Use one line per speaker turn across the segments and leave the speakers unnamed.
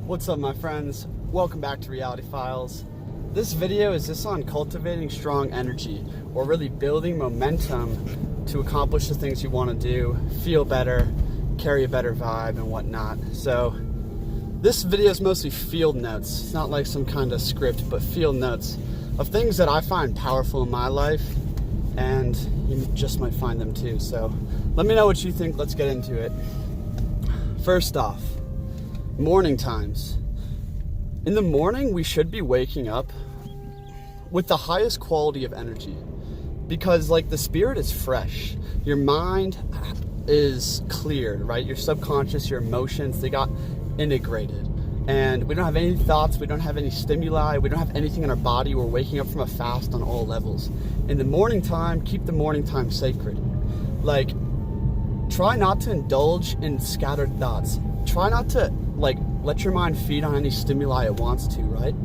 What's up, my friends? Welcome back to Reality Files. This video is just on cultivating strong energy, or really building momentum to accomplish the things you want to do, feel better, carry a better vibe and whatnot. So this video is mostly field notes. It's not like some kind of script, but field notes of things that I find powerful in my life, and you just might find them too. So let me know what you think. Let's get into it. First off, morning times. In the morning, we should be waking up with the highest quality of energy, because like the spirit is fresh. Your mind is cleared, right? Your subconscious, your emotions, they got integrated. And we don't have any thoughts, we don't have any stimuli, we don't have anything in our body. We're waking up from a fast on all levels. In the morning time, keep the morning time sacred. Like, try not to indulge in scattered thoughts. Try not to let your mind feed on any stimuli it wants to, right?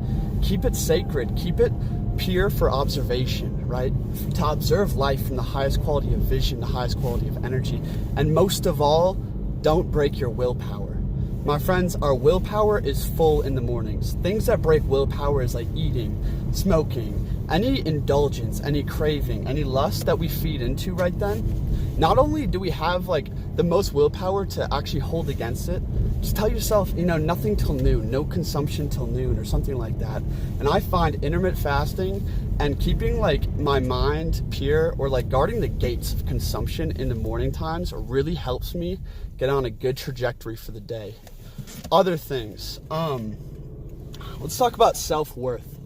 Keep it sacred, keep it pure for observation, right? To observe life from the highest quality of vision, the highest quality of energy. And most of all, don't break your willpower. My friends, our willpower is full in the mornings. Things that break willpower is like eating, smoking, any indulgence, any craving, any lust that we feed into right then. Not only do we have the most willpower to actually hold against it, just tell yourself, nothing till noon, no consumption till noon or something like that. And I find intermittent fasting and keeping my mind pure, or guarding the gates of consumption in the morning times, really helps me get on a good trajectory for the day. Other things, let's talk about self-worth.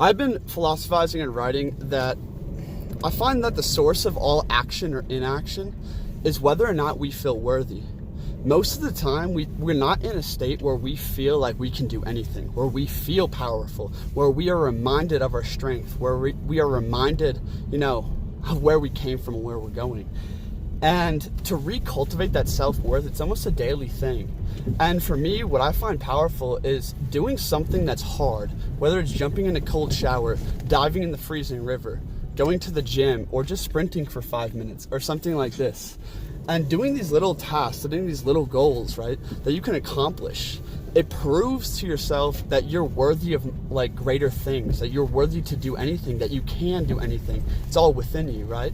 I've been philosophizing and writing that I find that the source of all action or inaction is whether or not we feel worthy. Most of the time, we're not in a state where we feel like we can do anything, where we feel powerful, where we are reminded of our strength, where we are reminded, of where we came from and where we're going. And to recultivate that self-worth, it's almost a daily thing. And for me, what I find powerful is doing something that's hard, whether it's jumping in a cold shower, diving in the freezing river, going to the gym, or just sprinting for 5 minutes or something like this. And doing these little tasks, setting these little goals, right, that you can accomplish. It proves to yourself that you're worthy of greater things, that you're worthy to do anything, that you can do anything. It's all within you, right?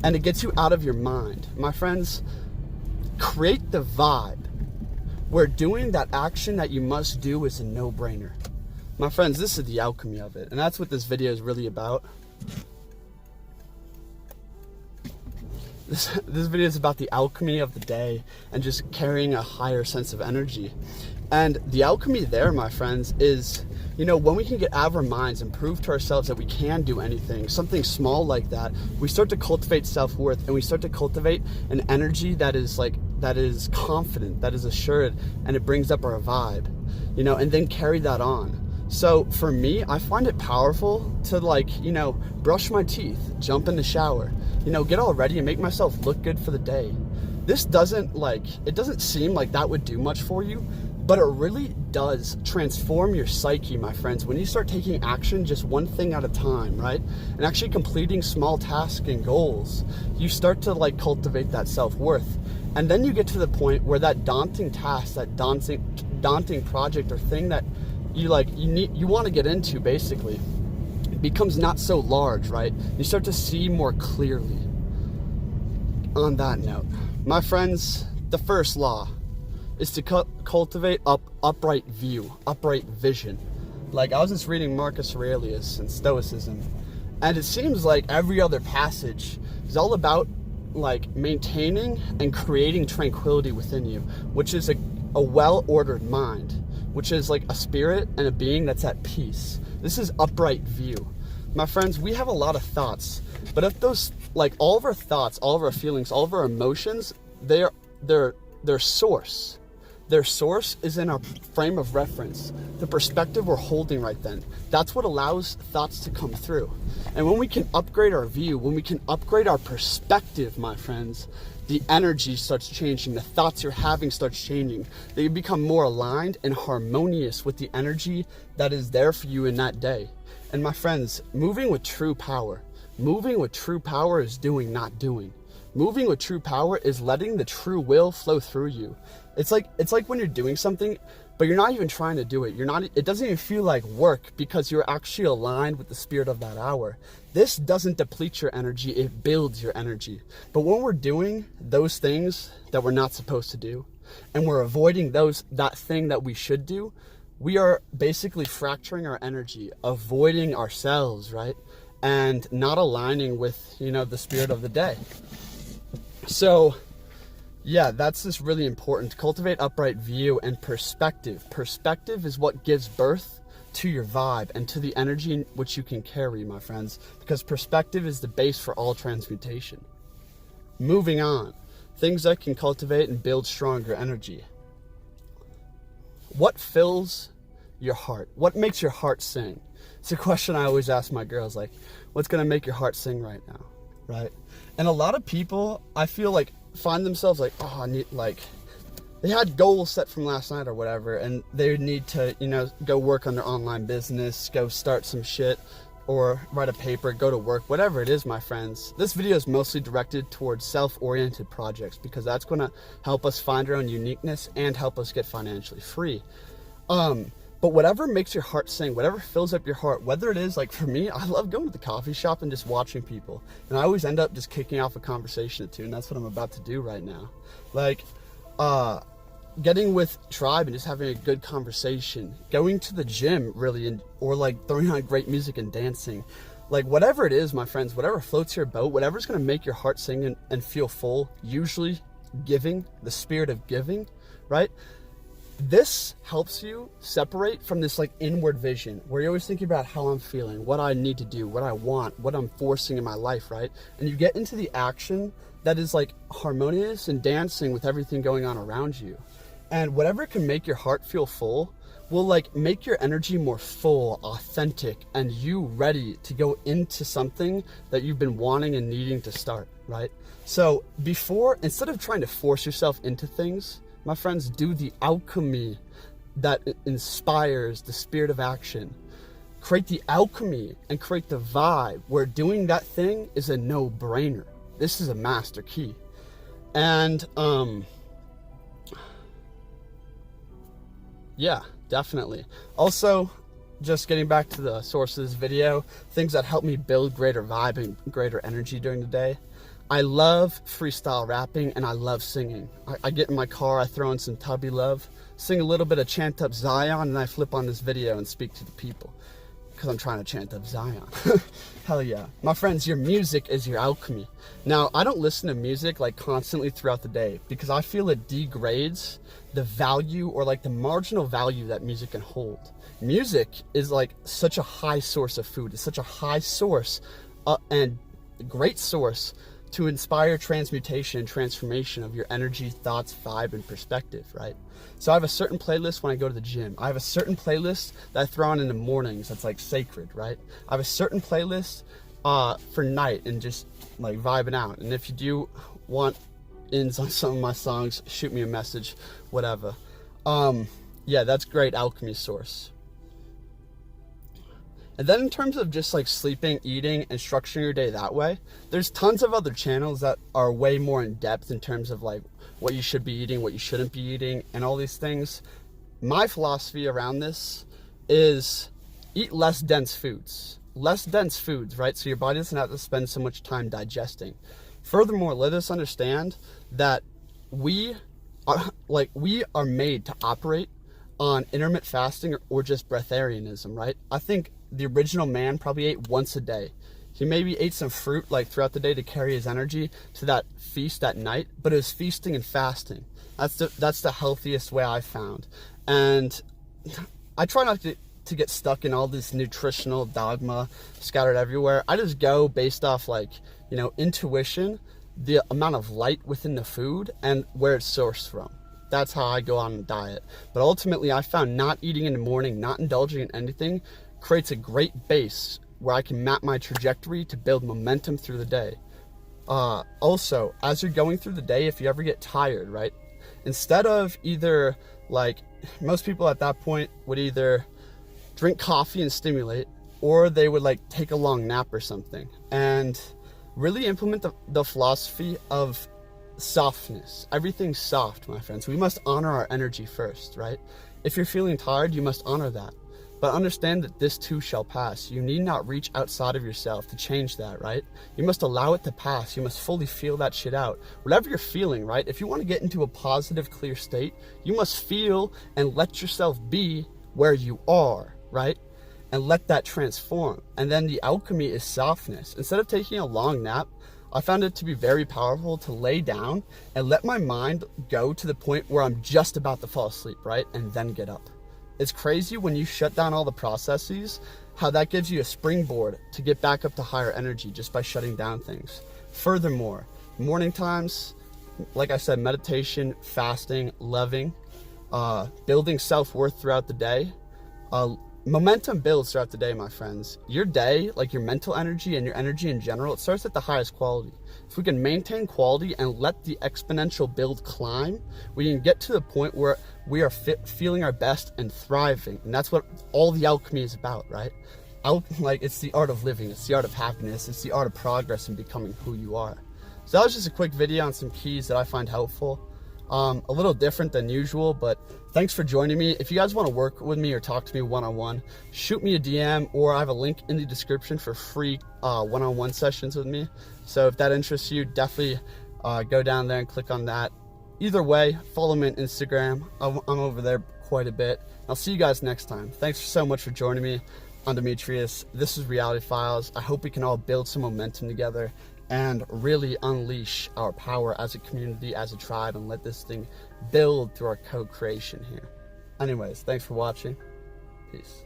And it gets you out of your mind. My friends, create the vibe where doing that action that you must do is a no-brainer. My friends, this is the alchemy of it. And that's what this video is really about. This video is about the alchemy of the day and just carrying a higher sense of energy. And the alchemy there, my friends, is, when we can get out of our minds and prove to ourselves that we can do anything, something small like that, we start to cultivate self-worth, and we start to cultivate an energy that is confident, that is assured, and it brings up our vibe, and then carry that on. So for me, I find it powerful to brush my teeth, jump in the shower, get all ready and make myself look good for the day. This doesn't it doesn't seem like that would do much for you, but it really does transform your psyche, my friends. When you start taking action just one thing at a time, right? And actually completing small tasks and goals, you start to cultivate that self-worth. And then you get to the point where that daunting task, that daunting project or thing that you want to get into, basically becomes not so large, right? You start to see more clearly. On that note, my friends, the first law is to cultivate upright view, upright vision. I was just reading Marcus Aurelius and Stoicism, and it seems like every other passage is all about maintaining and creating tranquility within you, which is a well-ordered mind, which is a spirit and a being that's at peace. This is upright view. My friends, we have a lot of thoughts, but if those, all of our thoughts, all of our feelings, all of our emotions, their source is in our frame of reference, the perspective we're holding right then. That's what allows thoughts to come through. And when we can upgrade our view, when we can upgrade our perspective, my friends, the energy starts changing, the thoughts you're having starts changing. They become more aligned and harmonious with the energy that is there for you in that day. And my friends, moving with true power is doing, not doing. Moving with true power is letting the true will flow through you. It's like when you're doing something, but you're not even trying to do it. It doesn't even feel like work because you're actually aligned with the spirit of that hour. This doesn't deplete your energy, it builds your energy. But when we're doing those things that we're not supposed to do, and we're avoiding that thing that we should do, we are basically fracturing our energy, avoiding ourselves, right? And not aligning with, the spirit of the day. So, yeah, that's just really important. To cultivate upright view and perspective. Perspective is what gives birth to your vibe and to the energy in which you can carry, my friends, because perspective is the base for all transmutation. Moving on, things that can cultivate and build stronger energy. What fills your heart? What makes your heart sing? It's a question I always ask my girls, like, what's going to make your heart sing right now, right? And a lot of people, I feel like, find themselves like, oh, I need, like, they had goals set from last night or whatever, and they need to, go work on their online business, go start some shit, or write a paper, go to work, whatever it is, my friends. This video is mostly directed towards self-oriented projects because that's going to help us find our own uniqueness and help us get financially free. But whatever makes your heart sing, whatever fills up your heart, whether it is, like for me, I love going to the coffee shop and just watching people. And I always end up just kicking off a conversation or two, and that's what I'm about to do right now. Like, getting with tribe and just having a good conversation, going to the gym really, or like throwing on great music and dancing. Like whatever it is, my friends, whatever floats your boat, whatever's gonna make your heart sing and feel full, usually giving, the spirit of giving, right? This helps you separate from this like inward vision where you're always thinking about how I'm feeling, what I need to do, what I want, what I'm forcing in my life, right? And you get into the action that is like harmonious and dancing with everything going on around you. And whatever can make your heart feel full will like make your energy more full, authentic, and you ready to go into something that you've been wanting and needing to start, right? So instead of trying to force yourself into things, my friends, do the alchemy that inspires the spirit of action. Create the alchemy and create the vibe where doing that thing is a no-brainer. This is a master key. And yeah, definitely. Also, just getting back to the source of this video, things that help me build greater vibe and greater energy during the day. I love freestyle rapping and I love singing. I get in my car, I throw in some Tubby Love, sing a little bit of Chant Up Zion, and I flip on this video and speak to the people because I'm trying to chant up Zion. Hell yeah. My friends, your music is your alchemy. Now, I don't listen to music like constantly throughout the day because I feel it degrades the value or like the marginal value that music can hold. Music is like such a high source of food. It's such a high source and great source to inspire transmutation and transformation of your energy, thoughts, vibe, and perspective, right? So I have a certain playlist when I go to the gym. I have a certain playlist that I throw on in the mornings that's like sacred, right? I have a certain playlist for night and just like vibing out. And if you do want ins on some of my songs, shoot me a message, whatever. Yeah, that's great alchemy source. And then in terms of just like sleeping, eating, and structuring your day that way, there's tons of other channels that are way more in depth in terms of like what you should be eating, what you shouldn't be eating, and all these things. My philosophy around this is eat less dense foods. Less dense foods, right? So your body doesn't have to spend so much time digesting. Furthermore, let us understand that we are made to operate on intermittent fasting or just breatharianism, right? I think the original man probably ate once a day. He maybe ate some fruit like throughout the day to carry his energy to that feast at night, but it was feasting and fasting. That's the healthiest way I've found. And I try not to get stuck in all this nutritional dogma scattered everywhere. I just go based off like, intuition, the amount of light within the food and where it's sourced from. That's how I go on a diet. But ultimately, I found not eating in the morning, not indulging in anything, creates a great base where I can map my trajectory to build momentum through the day. Also, as you're going through the day, if you ever get tired, right? Instead of either, like, most people at that point would either drink coffee and stimulate, or they would, like, take a long nap or something. And really implement the philosophy of softness. Everything's soft, my friends. We must honor our energy first, right? If you're feeling tired, you must honor that. But understand that this too shall pass. You need not reach outside of yourself to change that, right? You must allow it to pass. You must fully feel that shit out. Whatever you're feeling, right? If you want to get into a positive, clear state, you must feel and let yourself be where you are, right? And let that transform. And then the alchemy is softness. Instead of taking a long nap, I found it to be very powerful to lay down and let my mind go to the point where I'm just about to fall asleep, right? And then get up. It's crazy when you shut down all the processes, how that gives you a springboard to get back up to higher energy just by shutting down things. Furthermore, morning times, like I said, meditation, fasting, loving, building self-worth throughout the day. Momentum builds throughout the day, my friends. Your day, like your mental energy and your energy in general, it starts at the highest quality. If we can maintain quality and let the exponential build climb, we can get to the point where we are feeling our best and thriving. And that's what all the alchemy is about, right? Like, it's the art of living, it's the art of happiness, it's the art of progress and becoming who you are. So that was just a quick video on some keys that I find helpful. A little different than usual, but thanks for joining me. If you guys want to work with me or talk to me one-on-one, shoot me a DM, or I have a link in the description for free one-on-one sessions with me. So if that interests you, definitely go down there and click on that. Either way, follow me on Instagram. I'm over there quite a bit. I'll see you guys next time. Thanks so much for joining me. I'm Demetrius. This is Reality Files. I hope we can all build some momentum together and really unleash our power as a community, as a tribe, and let this thing build through our co-creation here. Anyways, thanks for watching. Peace.